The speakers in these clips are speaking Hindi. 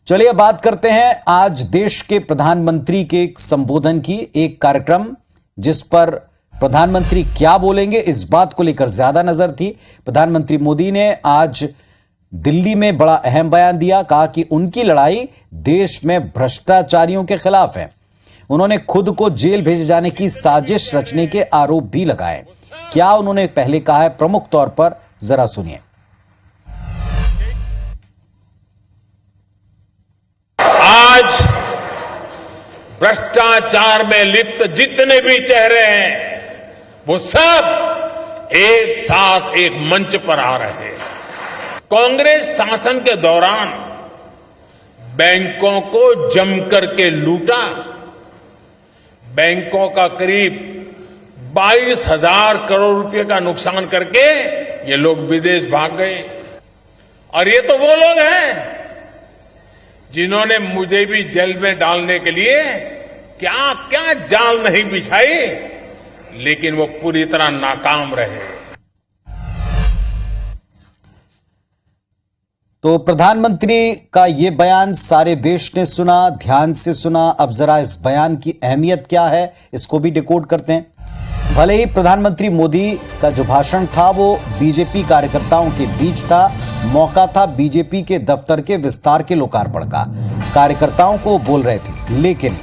चलिए बात करते हैं आज देश के प्रधानमंत्री के एक संबोधन की। एक कार्यक्रम जिस पर प्रधानमंत्री क्या बोलेंगे इस बात को लेकर ज्यादा नजर थी। प्रधानमंत्री मोदी ने आज दिल्ली में बड़ा अहम बयान दिया। कहा कि उनकी लड़ाई देश में भ्रष्टाचारियों के खिलाफ है। उन्होंने खुद को जेल भेजे जाने की साजिश रचने के आरोप भी लगाए। क्या उन्होंने पहले कहा है, प्रमुख तौर पर जरा सुनिए। आज भ्रष्टाचार में लिप्त जितने भी चेहरे हैं वो सब एक साथ एक मंच पर आ रहे हैं। कांग्रेस शासन के दौरान बैंकों को जमकर के लूटा। बैंकों का करीब 22,000 करोड़ रुपए का नुकसान करके ये लोग विदेश भाग गए। और ये तो वो लोग हैं जिन्होंने मुझे भी जेल में डालने के लिए क्या क्या जाल नहीं बिछाई, लेकिन वो पूरी तरह नाकाम रहे। तो प्रधानमंत्री का यह बयान सारे देश ने सुना, ध्यान से सुना। अब जरा इस बयान की अहमियत क्या है इसको भी डिकोड करते हैं। भले ही प्रधानमंत्री मोदी का जो भाषण था वो बीजेपी कार्यकर्ताओं के बीच था, मौका था बीजेपी के दफ्तर के विस्तार के लोकार्पण का। कार्यकर्ताओं को बोल रहे थे, लेकिन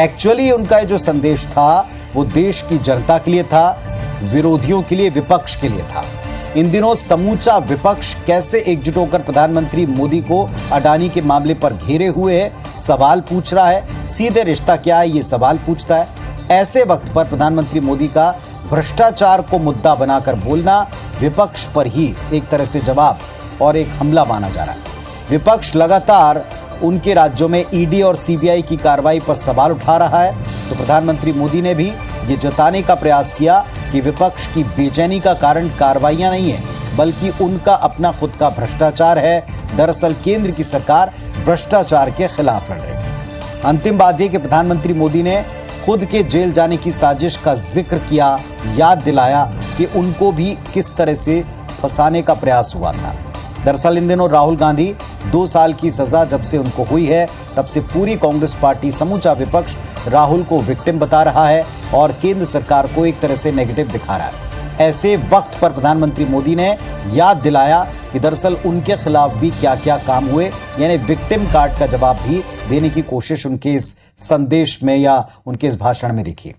एक्चुअली उनका जो संदेश था वो देश की जनता के लिए था, विरोधियों के लिए, विपक्ष के लिए था। इन दिनों समूचा विपक्ष कैसे एकजुट होकर प्रधानमंत्री मोदी को अडानी के मामले पर घेरे हुए है, सवाल पूछ रहा है। सीधे रिश्ता क्या है ये सवाल पूछता है। ऐसे वक्त पर प्रधानमंत्री मोदी का भ्रष्टाचार को मुद्दा बनाकर बोलना विपक्ष पर ही एक तरह से जवाब और एक हमला माना जा रहा है। विपक्ष लगातार उनके राज्यों में ईडी और सीबीआई की कार्रवाई पर सवाल उठा रहा है। तो प्रधानमंत्री मोदी ने भी ये जताने का प्रयास किया कि विपक्ष की बेचैनी का कारण कार्रवाइयां नहीं है, बल्कि उनका अपना खुद का भ्रष्टाचार है। दरअसल केंद्र की सरकार भ्रष्टाचार के खिलाफ लड़ रही है। अंतिम बात यह कि प्रधानमंत्री मोदी ने खुद के जेल जाने की साजिश का जिक्र किया, याद दिलाया कि उनको भी किस तरह से फंसाने का प्रयास हुआ था। दरअसल इन दिनों राहुल गांधी 2 साल की सजा जब से उनको हुई है तब से पूरी कांग्रेस पार्टी, समूचा विपक्ष राहुल को विक्टिम बता रहा है और केंद्र सरकार को एक तरह से नेगेटिव दिखा रहा है। ऐसे वक्त पर प्रधानमंत्री मोदी ने याद दिलाया कि दरअसल उनके खिलाफ भी क्या क्या काम हुए, यानी विक्टिम कार्ड का जवाब भी देने की कोशिश उनके इस संदेश में या उनके इस भाषण में दिखी।